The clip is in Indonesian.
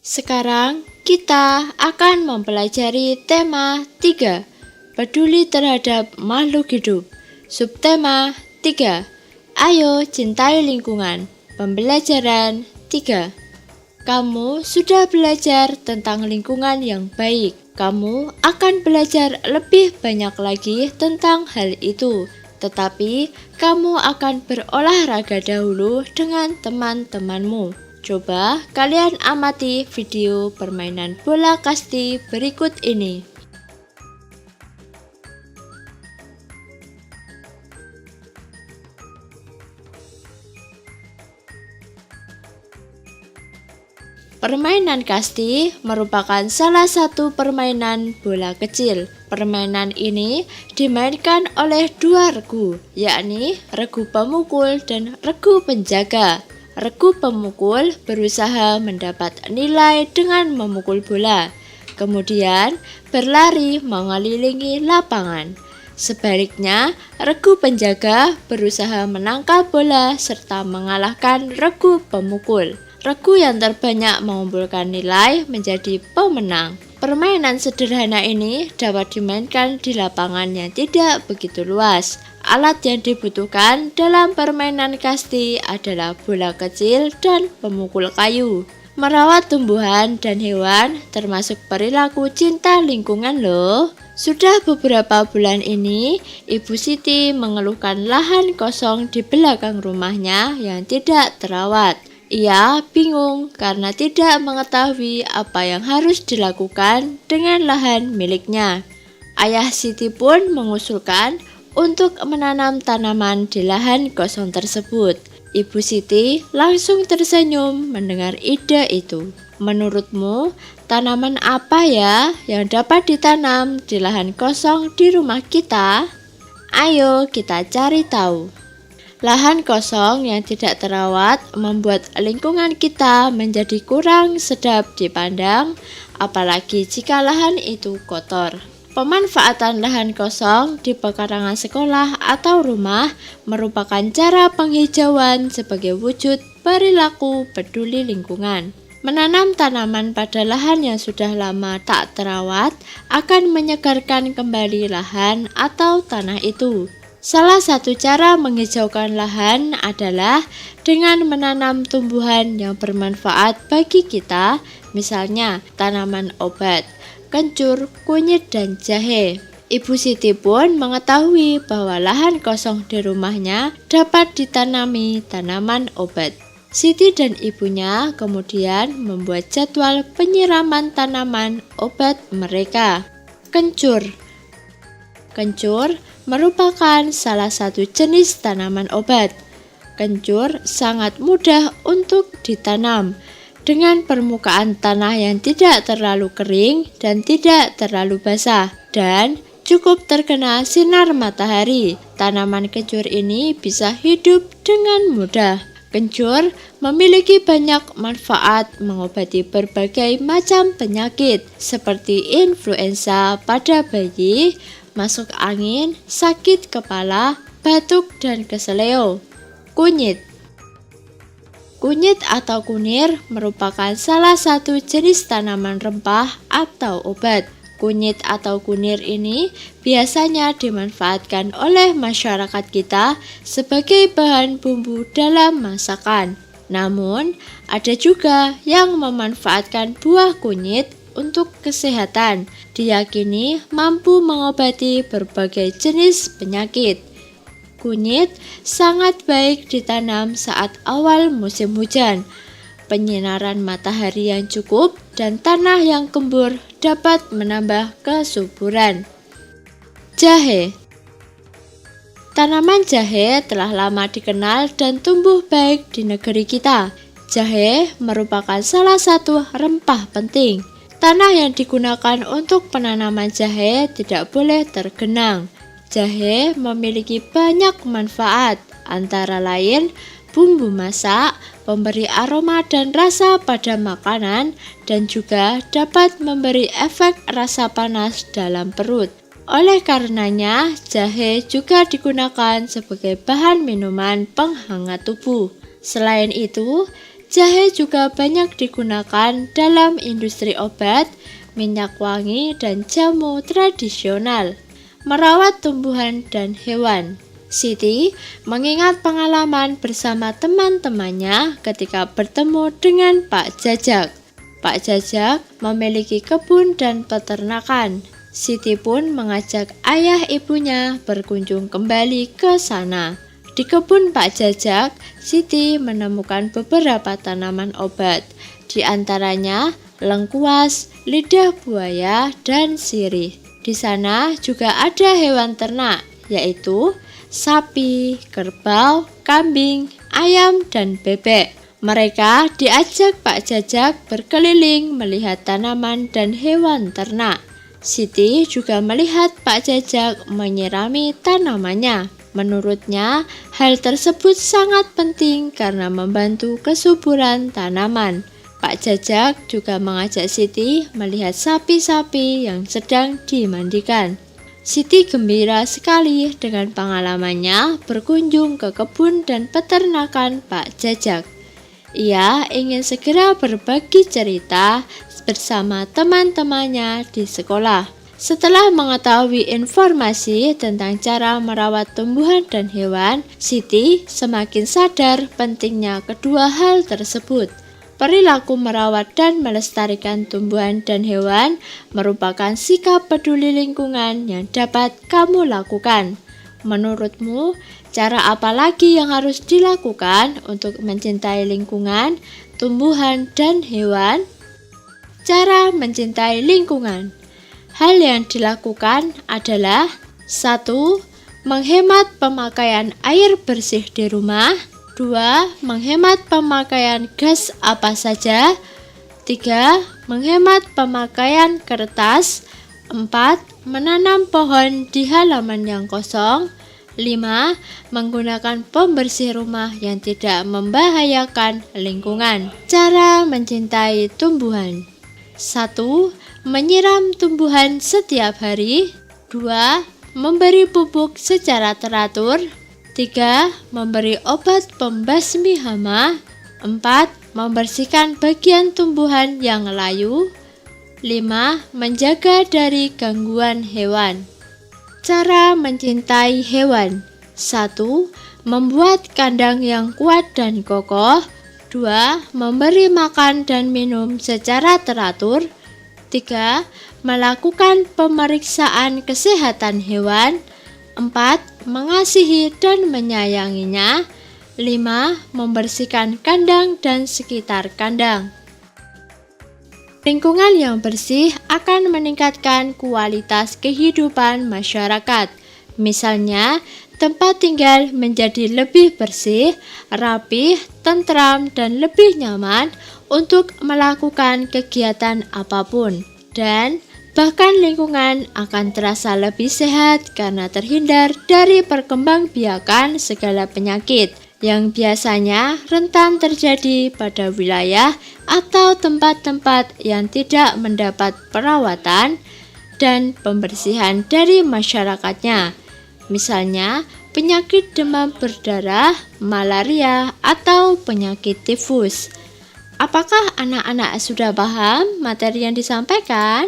Sekarang kita akan mempelajari tema 3, peduli terhadap makhluk hidup. Subtema 3, ayo cintai lingkungan. Pembelajaran 3. Kamu sudah belajar tentang lingkungan yang baik. Kamu akan belajar lebih banyak lagi tentang hal itu. Tetapi kamu akan berolahraga dahulu dengan teman-temanmu. Coba kalian amati video permainan bola kasti berikut ini. Permainan kasti merupakan salah satu permainan bola kecil. Permainan ini dimainkan oleh dua regu, yakni regu pemukul dan regu penjaga. Regu pemukul berusaha mendapat nilai dengan memukul bola, kemudian berlari mengelilingi lapangan. Sebaliknya, regu penjaga berusaha menangkap bola serta mengalahkan regu pemukul. Regu yang terbanyak mengumpulkan nilai menjadi pemenang. Permainan sederhana ini dapat dimainkan di lapangan yang tidak begitu luas. Alat yang dibutuhkan dalam permainan kasti adalah bola kecil dan pemukul kayu. Merawat tumbuhan dan hewan termasuk perilaku cinta lingkungan loh. Sudah beberapa bulan ini, Ibu Siti mengeluhkan lahan kosong di belakang rumahnya yang tidak terawat. Ia bingung karena tidak mengetahui apa yang harus dilakukan dengan lahan miliknya. Ayah Siti pun mengusulkan untuk menanam tanaman di lahan kosong tersebut. Ibu Siti langsung tersenyum mendengar ide itu. Menurutmu, tanaman apa ya yang dapat ditanam di lahan kosong di rumah kita? Ayo kita cari tahu. Lahan kosong yang tidak terawat membuat lingkungan kita menjadi kurang sedap dipandang, apalagi jika lahan itu kotor. Pemanfaatan lahan kosong di pekarangan sekolah atau rumah merupakan cara penghijauan sebagai wujud perilaku peduli lingkungan. Menanam tanaman pada lahan yang sudah lama tak terawat akan menyegarkan kembali lahan atau tanah itu. Salah satu cara menghijaukan lahan adalah dengan menanam tumbuhan yang bermanfaat bagi kita, misalnya tanaman obat, kencur, kunyit, dan jahe. Ibu Siti pun mengetahui bahwa lahan kosong di rumahnya dapat ditanami tanaman obat. Siti dan ibunya kemudian membuat jadwal penyiraman tanaman obat mereka. Kencur merupakan salah satu jenis tanaman obat. Kencur sangat mudah untuk ditanam dengan permukaan tanah yang tidak terlalu kering dan tidak terlalu basah dan cukup terkena sinar matahari. Tanaman kencur ini bisa hidup dengan mudah. Kencur memiliki banyak manfaat mengobati berbagai macam penyakit seperti influenza pada bayi, masuk angin, sakit kepala, batuk, dan keseleo. Kunyit atau kunir merupakan salah satu jenis tanaman rempah atau obat. Kunyit atau kunir ini biasanya dimanfaatkan oleh masyarakat kita sebagai bahan bumbu dalam masakan. Namun, ada juga yang memanfaatkan buah kunyit untuk kesehatan. Diyakini mampu mengobati berbagai jenis penyakit. Kunyit sangat baik ditanam saat awal musim hujan. Penyinaran matahari yang cukup dan tanah yang gembur dapat menambah kesuburan. Jahe. Tanaman jahe telah lama dikenal dan tumbuh baik di negeri kita. Jahe merupakan salah satu rempah penting. Tanah yang digunakan untuk penanaman jahe tidak boleh tergenang. Jahe memiliki banyak manfaat, antara lain bumbu masak, pemberi aroma dan rasa pada makanan, dan juga dapat memberi efek rasa panas dalam perut. Oleh karenanya, jahe juga digunakan sebagai bahan minuman penghangat tubuh. Selain itu, Jahe juga banyak digunakan dalam industri obat, minyak wangi, dan jamu tradisional. Merawat tumbuhan dan hewan. Siti mengingat pengalaman bersama teman-temannya ketika bertemu dengan Pak Jajak. Pak Jajak memiliki kebun dan peternakan. Siti pun mengajak ayah ibunya berkunjung kembali ke sana. Di kebun Pak Jajak, Siti menemukan beberapa tanaman obat, di antaranya lengkuas, lidah buaya, dan sirih. Di sana juga ada hewan ternak, yaitu sapi, kerbau, kambing, ayam, dan bebek. Mereka diajak Pak Jajak berkeliling melihat tanaman dan hewan ternak. Siti juga melihat Pak Jajak menyirami tanamannya. Menurutnya, hal tersebut sangat penting karena membantu kesuburan tanaman. Pak Jajak juga mengajak Siti melihat sapi-sapi yang sedang dimandikan. Siti gembira sekali dengan pengalamannya berkunjung ke kebun dan peternakan Pak Jajak. Ia ingin segera berbagi cerita bersama teman-temannya di sekolah. Setelah mengetahui informasi tentang cara merawat tumbuhan dan hewan, Siti semakin sadar pentingnya kedua hal tersebut. Perilaku merawat dan melestarikan tumbuhan dan hewan merupakan sikap peduli lingkungan yang dapat kamu lakukan. Menurutmu, cara apa lagi yang harus dilakukan untuk mencintai lingkungan, tumbuhan, dan hewan? Cara mencintai lingkungan. Hal yang dilakukan adalah 1. Menghemat pemakaian air bersih di rumah. 2. Menghemat pemakaian gas apa saja. 3. Menghemat pemakaian kertas. 4. Menanam pohon di halaman yang kosong. 5. Menggunakan pembersih rumah yang tidak membahayakan lingkungan. Cara mencintai tumbuhan. 1. Menyiram tumbuhan setiap hari. 2. Memberi pupuk secara teratur. 3. Memberi obat pembasmi hama. 4. Membersihkan bagian tumbuhan yang layu. 5. Menjaga dari gangguan hewan. Cara mencintai hewan. 1. Membuat kandang yang kuat dan kokoh. 2. Memberi makan dan minum secara teratur. 3. Melakukan pemeriksaan kesehatan hewan. 4. Mengasihi dan menyayanginya. 5. Membersihkan kandang dan sekitar kandang. Lingkungan yang bersih akan meningkatkan kualitas kehidupan masyarakat. Misalnya, tempat tinggal menjadi lebih bersih, rapih, tentram, dan lebih nyaman untuk melakukan kegiatan apapun. Dan bahkan lingkungan akan terasa lebih sehat karena terhindar dari perkembangbiakan segala penyakit yang biasanya rentan terjadi pada wilayah atau tempat-tempat yang tidak mendapat perawatan dan pembersihan dari masyarakatnya. Misalnya, penyakit demam berdarah, malaria, atau penyakit tifus. Apakah anak-anak sudah paham materi yang disampaikan?